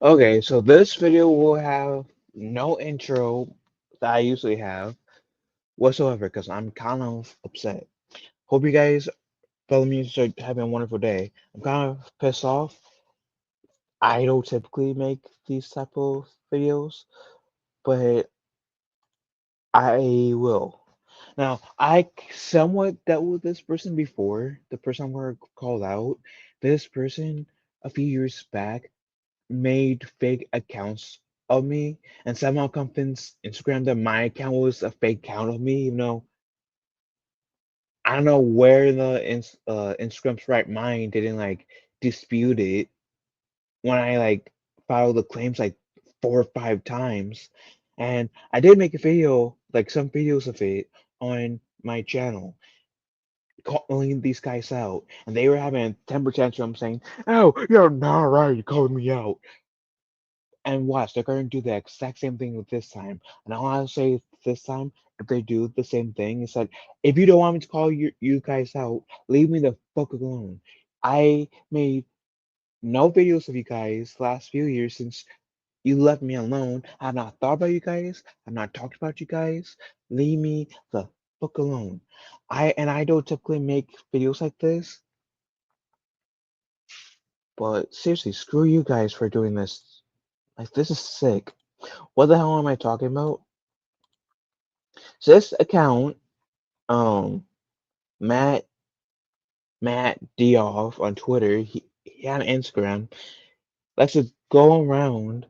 Okay, so this video will have no intro that I usually have whatsoever because I'm kind of upset. Hope you guys, fellow mutants, are having a wonderful day. I'm kind of pissed off. I don't typically make these type of videos, but I will. Now, I somewhat dealt with this person before, the person I'm going to call out. This person, a few years back, made fake accounts of me and somehow convinced Instagram that my account was a fake account of me, even though I don't know where Instagram's right mind didn't like dispute it when I like filed the claims like 4 or 5 times. And I did make a video, like some videos of it on my channel, calling these guys out, and they were having a temper tantrum saying, "Oh, you're not right, you called me out." And watch, they're going to do the exact same thing with this time. And all I'll say this time, if they do the same thing, is that if you don't want me to call you guys out, leave me the fuck alone. I made no videos of you guys the last few years since you left me alone. I've not thought about you guys. I've not talked about you guys. Leave me the fuck alone. I don't typically make videos like this, but seriously, screw you guys for doing this. Like, this is sick. What the hell am I talking about? So this account, um, Matt Matt Dioff on Twitter, he had an Instagram, likes to go around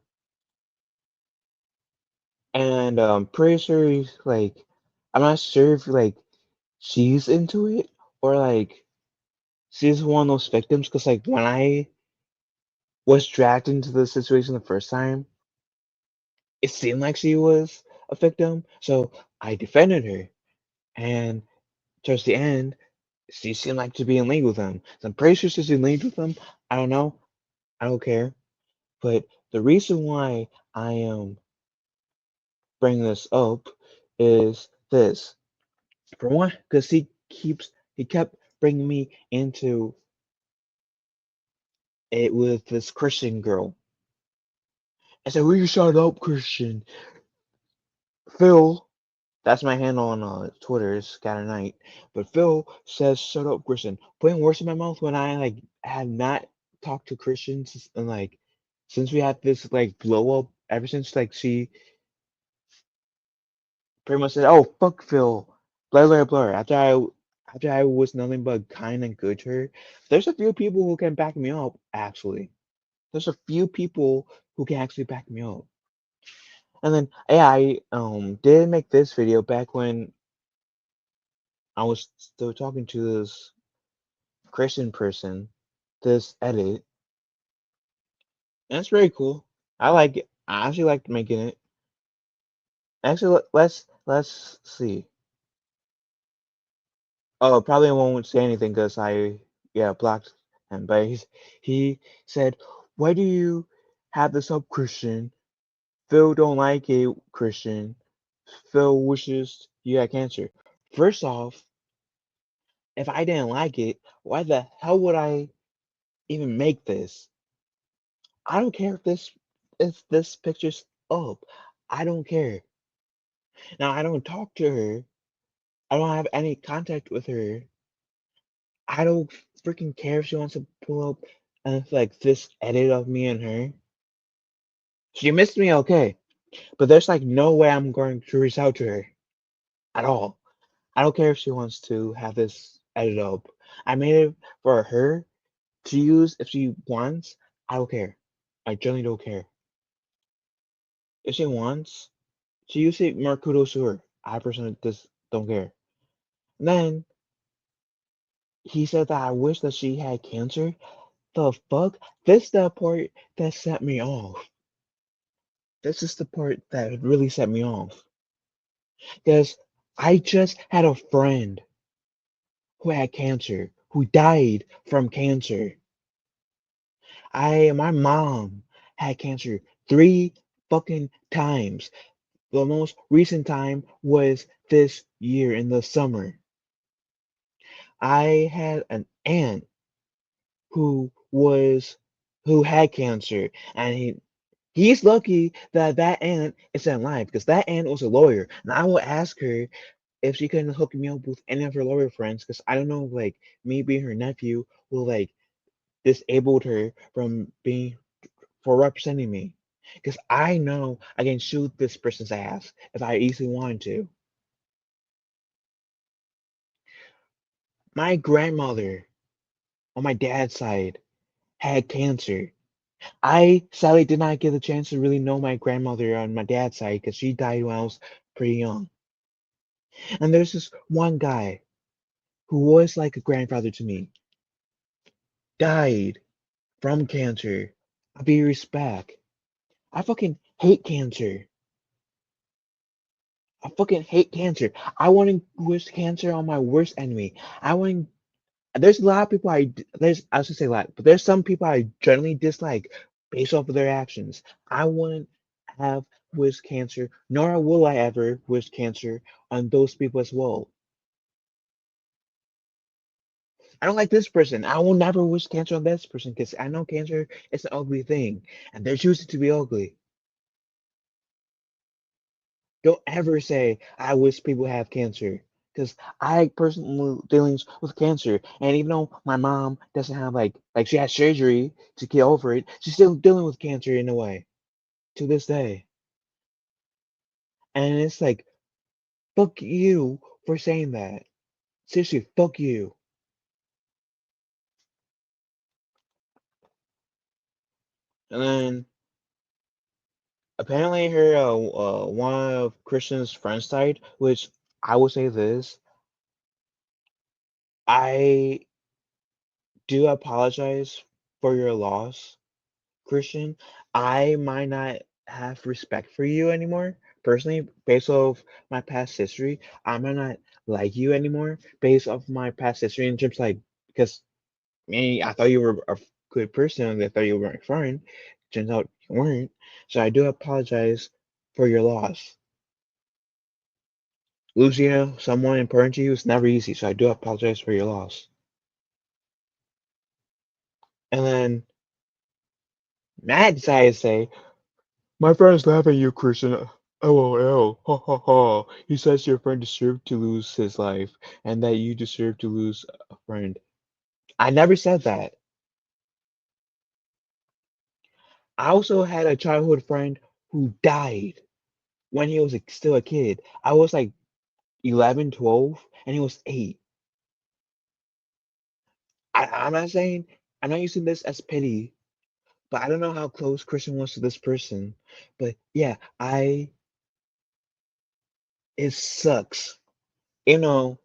and pretty sure he's like, I'm not sure if like she's into it or like she's one of those victims because like when I was dragged into the situation the first time, it seemed like she was a victim, so I defended her, and towards the end, she seemed like to be in league with him. So I'm pretty sure she's in league with him. I don't know. I don't care. But the reason why I am bringing this up is this. For one, because he kept bringing me into it with this Christian girl. I said, "Will you shut up, Christian?" Phil, that's my handle on Twitter, is Scatter Knight. But Phil says, "Shut up, Christian," putting words in my mouth when I like had not talked to Christians and like since we had this like blow up. Ever since like she pretty much said, "Oh fuck Phil," blah blah blah. After I was nothing but kind and good to her, there's a few people who can back me up. Actually, there's a few people who can actually back me up. And then yeah, I did make this video back when I was still talking to this Christian person. This edit, and it's very cool. I like it. I actually like making it. Actually, let's see. Oh, probably won't say anything because I, yeah, blocked him. But he said, "Why do you have this up, Christian? Phil don't like it, Christian. Phil wishes you had cancer." First off, if I didn't like it, why the hell would I even make this? I don't care if this picture's up. I don't care. Now I don't talk to her. I don't have any contact with her. I don't freaking care if she wants to pull up like this edit of me and her. She missed me, okay, but there's like no way I'm going to reach out to her at all. I don't care if she wants to have this edit up. I made it for her to use if she wants. I don't care. I generally don't care. If she wants to use it, more kudos to her. I personally just don't care. And then he said that I wish that she had cancer. The fuck? This is the part that set me off. This is the part that really set me off. Because I just had a friend who had cancer, who died from cancer. My mom had cancer 3 fucking times. The most recent time was this year in the summer. I had an aunt who was who had cancer, and He's lucky that that aunt is alive because that aunt was a lawyer, and I will ask her if she can hook me up with any of her lawyer friends because I don't know, like me being her nephew will like disabled her from being for representing me because I know I can shoot this person's ass if I easily wanted to. My grandmother on my dad's side had cancer. I sadly did not get the chance to really know my grandmother on my dad's side because she died when I was pretty young. And there's this one guy who was like a grandfather to me, died from cancer. I be respect. I fucking hate cancer. I fucking hate cancer. I want to wish cancer on my worst enemy. I want. There's a lot of people there's I should say a lot, but there's some people I generally dislike based off of their actions. I wouldn't have wished cancer, nor will I ever wish cancer on those people as well. I don't like this person. I will never wish cancer on this person because I know cancer is an ugly thing, and they're choosing to be ugly. Don't ever say I wish people have cancer because I personally dealings with cancer, and even though my mom doesn't have like she had surgery to get over it, she's still dealing with cancer in a way to this day. And it's like fuck you for saying that. Seriously, fuck you. And then apparently her one of Christian's friends died, which I will say this: I do apologize for your loss, Christian. I might not have respect for you anymore. Personally, based off my past history, I might not like you anymore based off my past history in terms like because me, I thought you were a good person. I thought you were my friend. Turns out you weren't. So I do apologize for your loss. Losing someone important to you is never easy, so I do apologize for your loss. And then Matt decided to say, my friend's laughing at you, Christian. LOL. Ha ha ha. He says your friend deserved to lose his life and that you deserve to lose a friend. I never said that. I also had a childhood friend who died when he was still a kid. I was like 11, 12, and he was 8. I'm not saying, I'm not using this as pity, but I don't know how close Christian was to this person. But yeah, it sucks. You know,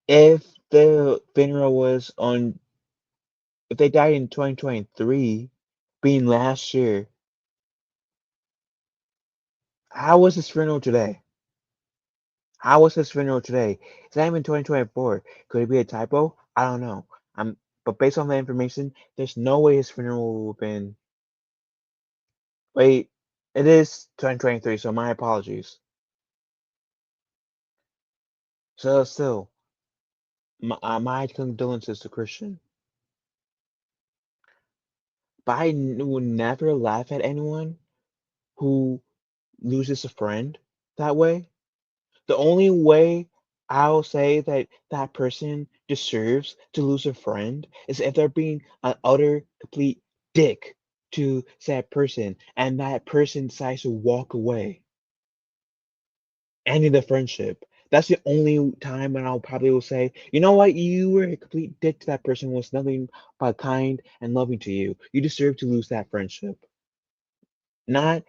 if the funeral was on if they died in 2023, being last year, how was his funeral today? How was his funeral today? It's not even 2024. Could it be a typo? I don't know. But based on the information, there's no way his funeral would have been. Wait, it is 2023, so my apologies. So still, my condolences to Christian. But would never laugh at anyone who loses a friend that way. The only way I'll say that that person deserves to lose a friend is if they're being an utter complete dick to that person and that person decides to walk away, ending the friendship. That's the only time when I'll probably will say, you know what, you were a complete dick to that person, was nothing but kind and loving to you. You deserve to lose that friendship. Not,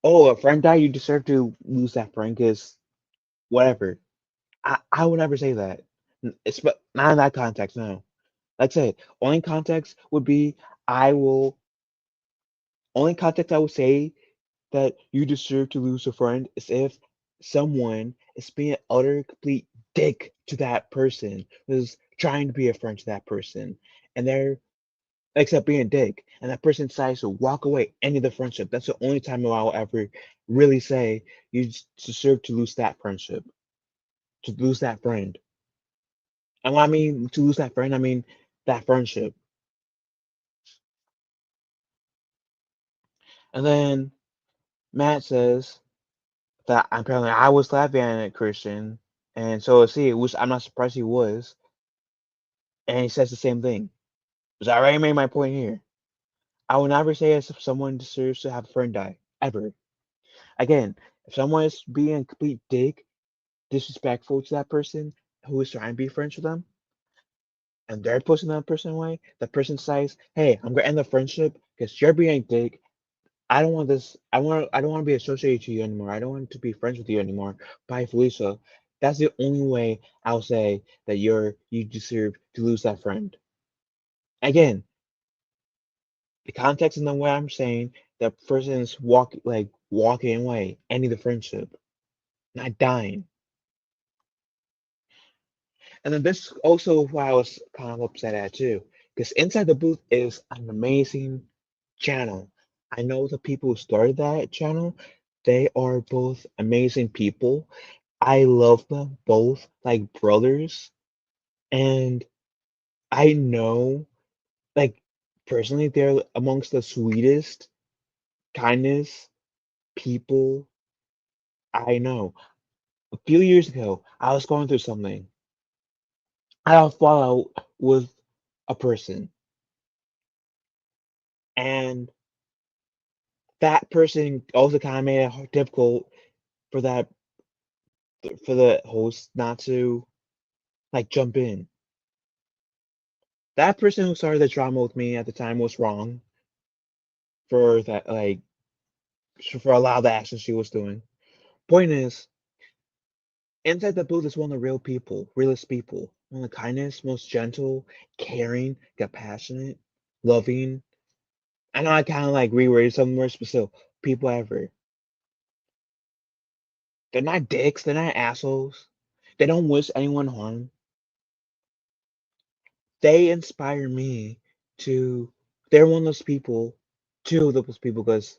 oh, a friend died, you deserve to lose that friend because whatever. I would never say that. It's but not in that context, no. Like I said, only context would be I will only context I would say that you deserve to lose a friend is if someone is being an utter complete dick to that person, who's trying to be a friend to that person, and they're except being a dick, and that person decides to walk away, ending the friendship. That's the only time I'll ever really say you deserve to lose that friendship, to lose that friend. And when I mean to lose that friend, I mean that friendship. And then Matt says that apparently I was laughing at it, Christian, and so is he, which I'm not surprised he was. And he says the same thing. Because I already made my point here. I will never say as if someone deserves to have a friend die. Ever. Again, if someone is being a complete dick, disrespectful to that person who is trying to be friends with them, and they're pushing that person away, that person says, "Hey, I'm gonna end the friendship because you're being a dick. I don't want this. I don't want to be associated to you anymore. I don't want to be friends with you anymore. Bye, Felicia." That's the only way I'll say that you deserve to lose that friend. Again, the context in the way I'm saying that person is walking away, ending the friendship, not dying. And then this also why I was kind of upset at too, because Inside the Booth is an amazing channel. I know the people who started that channel, they are both amazing people. I love them both like brothers, and I know, like, personally, they're amongst the sweetest, kindest people I know. A few years ago, I was going through something. I had a fallout with a person, and that person also kind of made it difficult for that for the host not to like jump in. That person who started the drama with me at the time was wrong for that for a lot of the actions she was doing. Point is, inside the booth is one of the real people, realest people, one of the kindest, most gentle, caring, compassionate, loving. I know I kind of like reworded some words, but still, people ever. They're not dicks. They're not assholes. They don't wish anyone harm. They inspire me to. They're one of those people, two of those people, because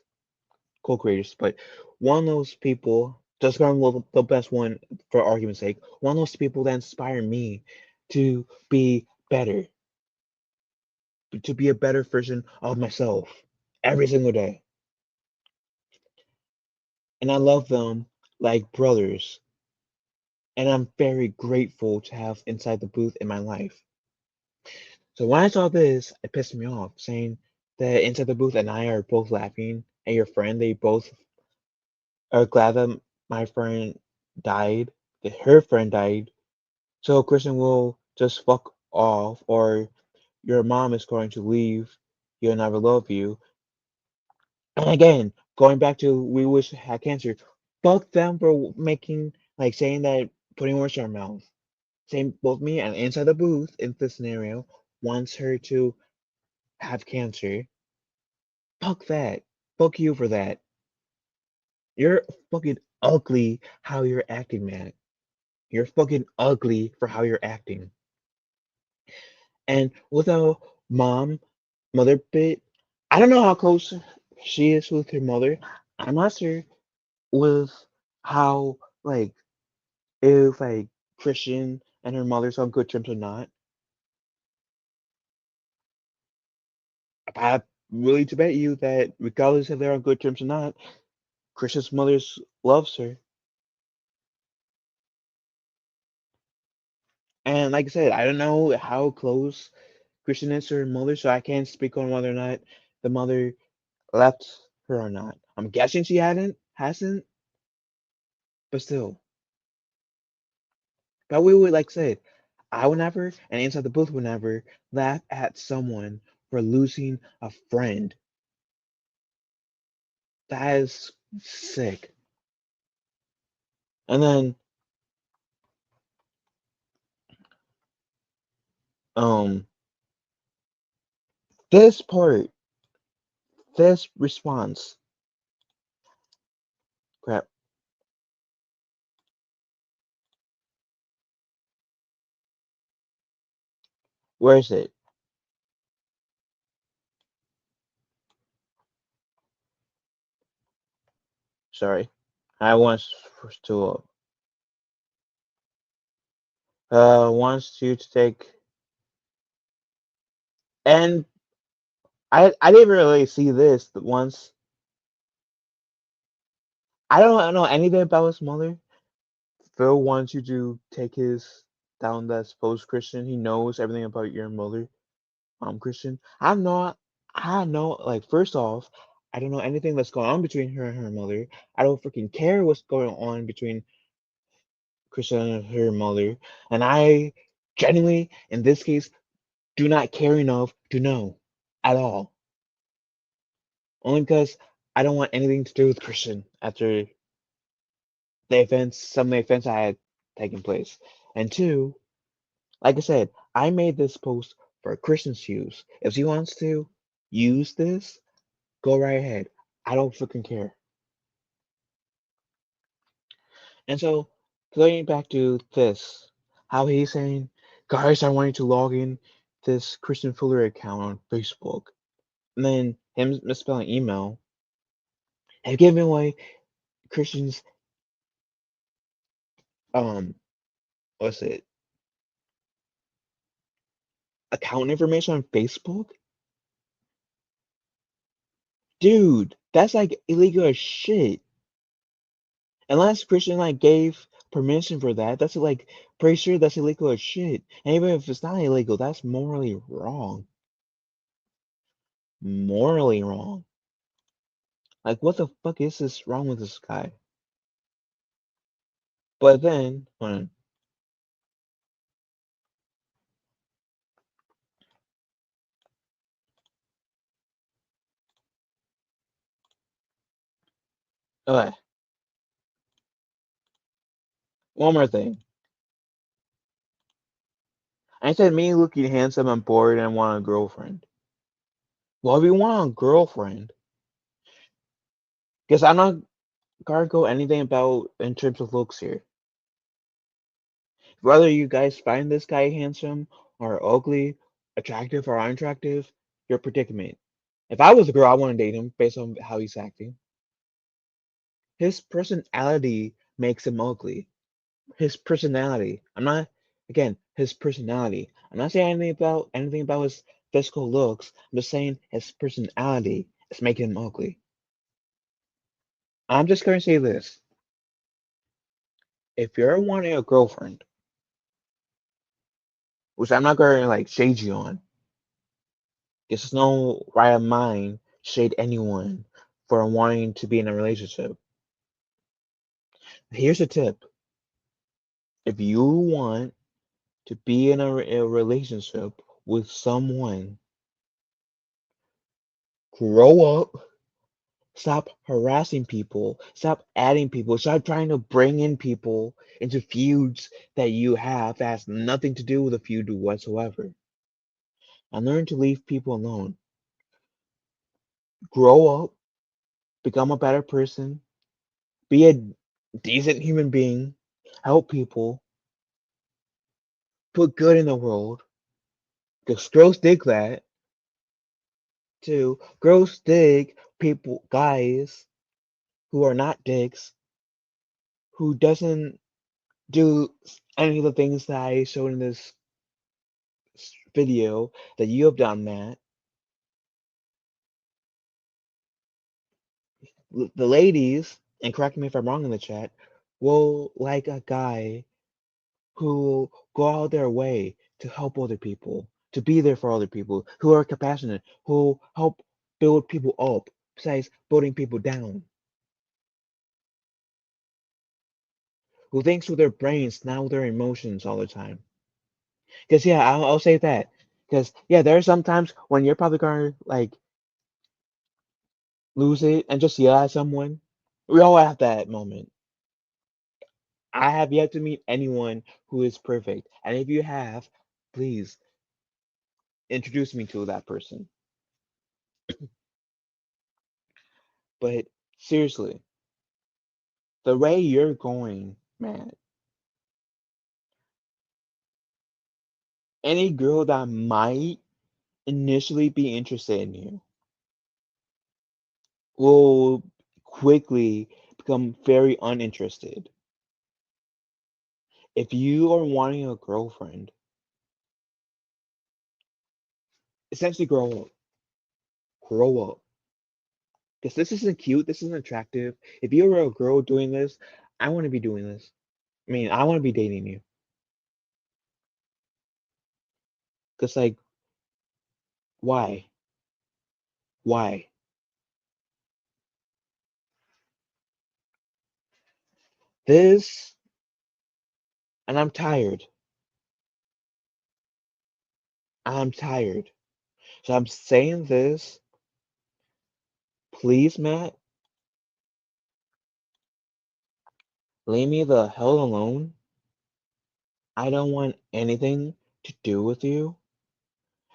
co-creators, but one of those people, just going with the best one for argument's sake, one of those people that inspire me to be better, to be a better version of myself every single day. And I love them like brothers. And I'm very grateful to have Inside the Booth in my life. So when I saw this, it pissed me off, saying that Inside the Booth and I are both laughing at your friend. They both are glad that my friend died, that her friend died. So Kristen will just fuck off, or your mom is going to leave you and never love you. And again, going back to we wish had cancer, fuck them for making saying that putting words in our mouth. Same both me and Inside the Booth in this scenario wants her to have cancer. Fuck that. Fuck you for that. You're fucking ugly how you're acting, man. You're fucking ugly for how you're acting. And with a mother bit, I don't know how close she is with her mother. I'm not sure with how if Christian and her mother's on good terms or not. I really to bet you that regardless if they're on good terms or not, Christian's mother loves her. And like I said, I don't know how close Christian is to her mother, so I can't speak on whether or not the mother left her or not. I'm guessing she hasn't, but still. But we would like said, I would never, and Inside the Booth would never laugh at someone for losing a friend. That is sick. And then um this part, this response, crap, where is it? Sorry. I to wants you to take, and I didn't really see this once I don't know anything about his mother. Phil wants you to take his down that supposed Christian. He knows everything about your mother, Christian. I know, like, first off, I don't know anything that's going on between her and her mother. I don't freaking care what's going on between Christian and her mother. And I genuinely, in this case, do not care enough to know at all. Only because I don't want anything to do with Christian after some of the events I had taken place. And two, like I said, I made this post for Christians to use. If he wants to use this, go right ahead. I don't freaking care. And so, going back to this, how he's saying, guys, I want you to log in this Christian Fuller account on Facebook. And then him misspelling email and giving away Christians, um, what's it, account information on Facebook? Dude, that's like illegal as shit. Unless Christian like gave permission for that, that's like pretty sure that's illegal as shit. And even if it's not illegal, that's morally wrong. Morally wrong. Like what the fuck is this wrong with this guy? But then when okay, one more thing. I said me looking handsome and bored and want a girlfriend. Well, if you want a girlfriend, because I'm not gonna go anything about in terms of looks here. Whether you guys find this guy handsome or ugly, attractive or unattractive, your predicament. If I was a girl, I wouldn't date him based on how he's acting. His personality makes him ugly. His personality. I'm not again, his personality. I'm not saying anything about his physical looks. I'm just saying his personality is making him ugly. I'm just gonna say this. If you're wanting a girlfriend, which I'm not gonna like shade you on, there's no right of mine shade anyone for wanting to be in a relationship. Here's a tip. If you want to be in a relationship with someone, grow up, stop harassing people, stop adding people, stop trying to bring in people into feuds that you have that has nothing to do with a feud whatsoever. And learn to leave people alone. Grow up, become a better person, be a decent human being, help people, put good in the world. Because girls dig that too. Girls dig people, guys who are not dicks, who doesn't do any of the things that I showed in this video that you have done, Matt. The ladies, and correct me if I'm wrong in the chat, will like a guy who go out their way to help other people, to be there for other people, who are compassionate, who help build people up, besides building people down, who thinks with their brains, not with their emotions all the time. Because yeah, I'll say that. Because yeah, there are some times when you're probably gonna like lose it and just yell at someone. We all have that moment. I have yet to meet anyone who is perfect, and if you have, please introduce me to that person. But seriously, the way you're going, man, any girl that might initially be interested in you will quickly become very uninterested. If you are wanting a girlfriend, essentially grow up. Grow up. Because this isn't cute, this isn't attractive. If you were a girl doing this, I want to be doing this. I mean, I want to be dating you. Because, like, why? Why? This, and I'm tired. I'm tired. So I'm saying this, please, Matt, leave me the hell alone. I don't want anything to do with you.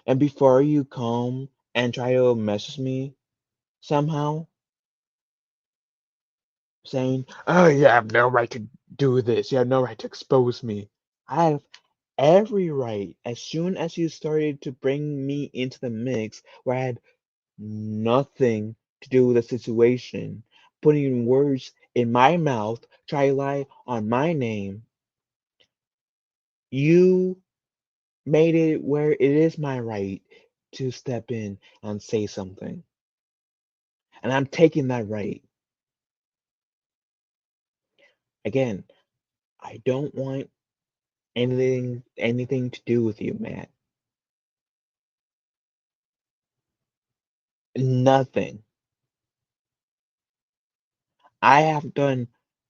And before you come and try to message me somehow, saying, "Oh, you have no right to do this. You have no right to expose me." I have every right. As soon as you started to bring me into the mix where I had nothing to do with the situation, putting words in my mouth, try to lie on my name, you made it where it is my right to step in and say something. And I'm taking that right. Again, I don't want anything to do with you, Matt. Nothing. I have done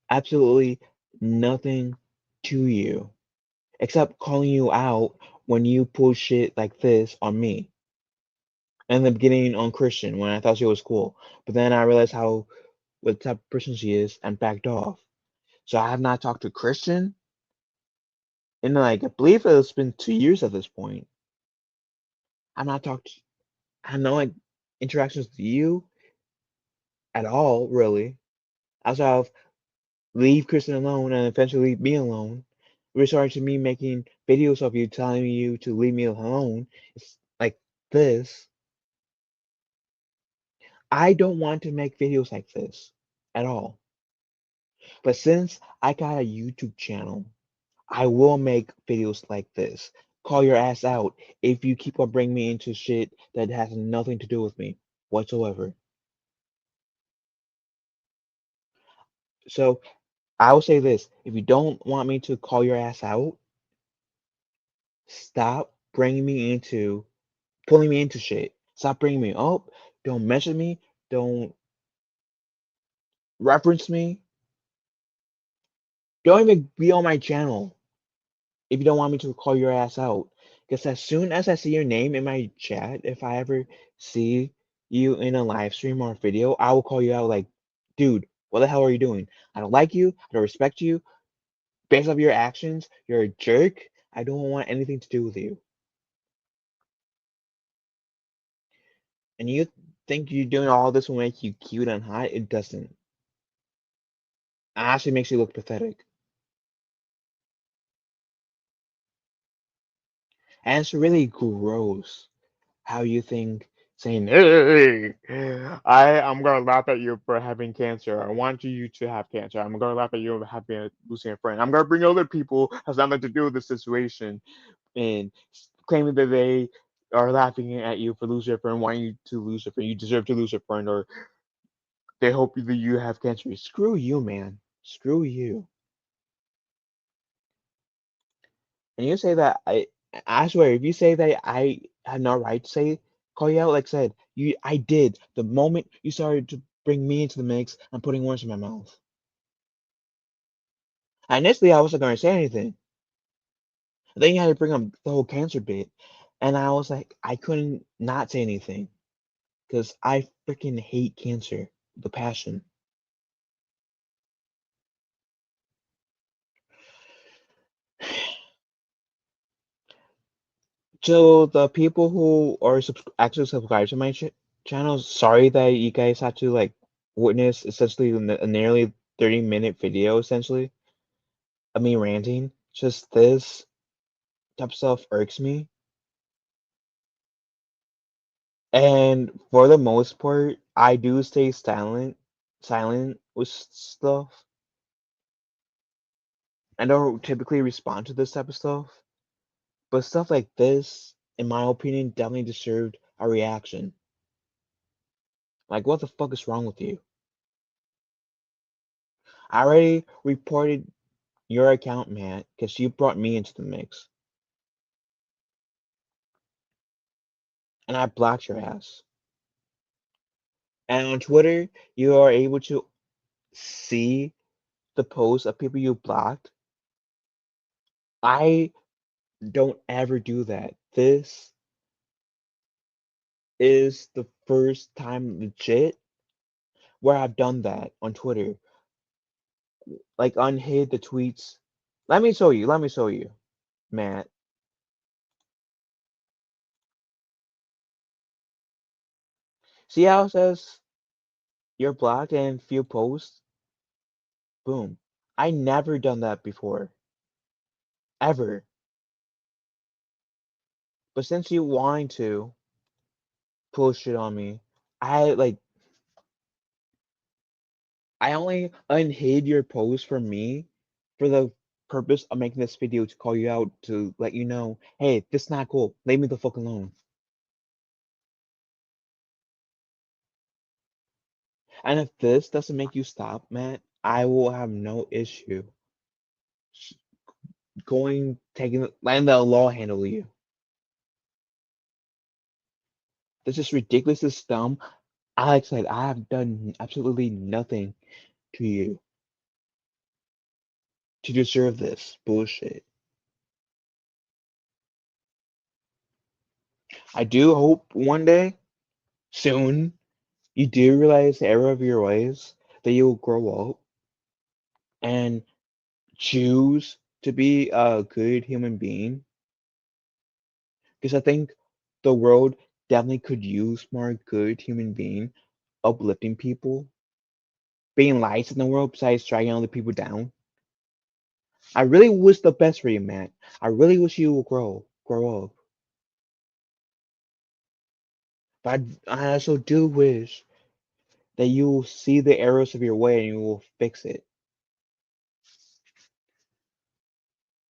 absolutely nothing to you except calling you out when you pull shit like this on me. In the beginning on Christian when I thought she was cool. But then I realized how what type of person she is and backed off. So I have not talked to Christian in like I believe it's been 2 years at this point. I've not talked I have no like interactions with you at all, really. Outside of leave Kristen alone and eventually leave me alone. Resort to me making videos of you telling you to leave me alone. It's like this. I don't want to make videos like this at all. But since I got a YouTube channel, I will make videos like this. Call your ass out if you keep on bringing me into shit that has nothing to do with me whatsoever. So I will say this: if you don't want me to call your ass out, stop bringing me into pulling me into shit. Stop bringing me up. Don't mention me. Don't reference me. Don't even be on my channel if you don't want me to call your ass out. Because as soon as I see your name in my chat, if I ever see you in a live stream or a video, I will call you out like, dude, what the hell are you doing? I don't like you. I don't respect you. Based off your actions, you're a jerk. I don't want anything to do with you. And you think you doing all this will make you cute and hot? It doesn't. It actually makes you look pathetic. And it's really gross how you think saying, "Hey, I'm gonna laugh at you for having cancer. I want you to have cancer. I'm gonna laugh at you for having losing a friend. I'm gonna bring other people has nothing to do with this situation and claiming that they are laughing at you for losing your friend, wanting you to lose your friend. You deserve to lose your friend, or they hope that you have cancer. Screw you, man. Screw you." And you say that I swear, if you say that I had no right to say call you out, like I said, I did. The moment you started to bring me into the mix, I'm putting words in my mouth. Initially, I wasn't going to say anything. Then you had to bring up the whole cancer bit, and I was like, I couldn't not say anything because I freaking hate cancer, the passion. So the people who are actually subscribed to my channel, sorry that you guys had to like witness essentially a nearly 30-minute video essentially of me ranting. Just this type of stuff irks me. And for the most part, I do stay silent with stuff. I don't typically respond to this type of stuff, but stuff like this, in my opinion, definitely deserved a reaction. Like, what the fuck is wrong with you? I already reported your account, Matt, because you brought me into the mix. And I blocked your ass. And on Twitter, you are able to see the posts of people you blocked. I don't ever do that. This is the first time legit where I've done that on Twitter. Like unhid the tweets. Let me show you. Let me show you, Matt. See how it says you're blocked and few posts? Boom. I never done that before. Ever. But since you wanting to push it on me, I only unhid your post from me for the purpose of making this video to call you out to let you know, hey, this is not cool. Leave me the fuck alone. And if this doesn't make you stop, Matt, I will have no issue letting the law handle you. This is ridiculous. This is dumb. Like I said, I have done absolutely nothing to you to deserve this bullshit. I do hope one day, soon, you do realize the error of your ways, that you will grow up and choose to be a good human being. Because I think the world definitely could use more good human being, uplifting people, being lights in the world besides dragging other people down. I really wish the best for you, Matt. I really wish you will grow up. But I also do wish that you will see the errors of your way and you will fix it.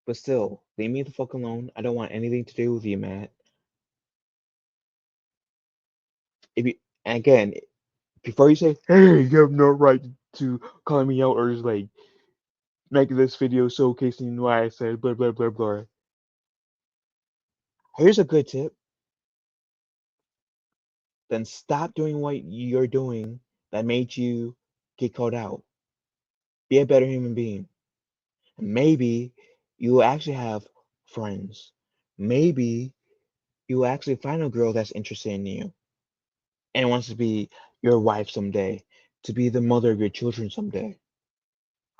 But still, leave me the fuck alone. I don't want anything to do with you, Matt. If you and again, before you say, "Hey, you have no right to call me out," or just like make this video showcasing why I said blah blah blah blah. Here's a good tip. Then stop doing what you're doing that made you get called out. Be a better human being. And maybe you will actually have friends. Maybe you will actually find a girl that's interested in you and wants to be your wife someday, to be the mother of your children someday.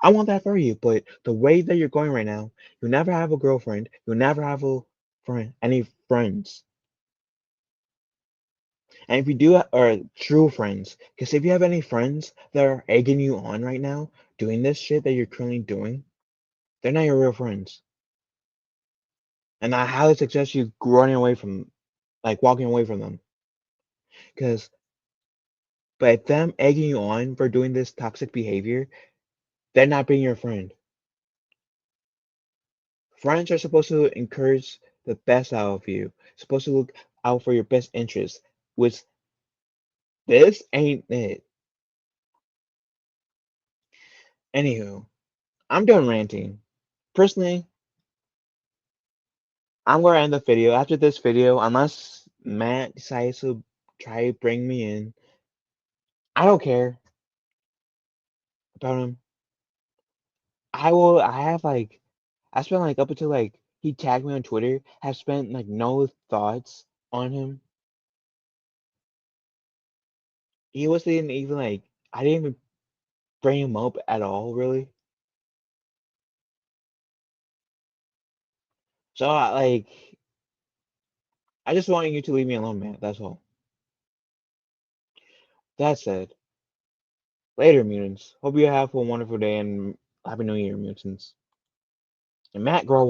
I want that for you, but the way that you're going right now, you'll never have a girlfriend. You'll never have any friends. And if you do, are true friends, because if you have any friends that are egging you on right now, doing this shit that you're currently doing, they're not your real friends. And I highly suggest you running away from, like walking away from them. Because, but them egging you on for doing this toxic behavior, they're not being your friend. Friends are supposed to encourage the best out of you, supposed to look out for your best interests, which this ain't it. Anywho, I'm done ranting. Personally, I'm gonna end the video. After this video, unless Matt decides to try to bring me in, I don't care about him. I have like, I spent like up until like he tagged me on Twitter, have spent like no thoughts on him. He wasn't even like, I didn't even bring him up at all, really. So I just want you to leave me alone, man. That's all. That said, later, mutants. Hope you have a wonderful day and happy New Year, mutants. And Matt, grow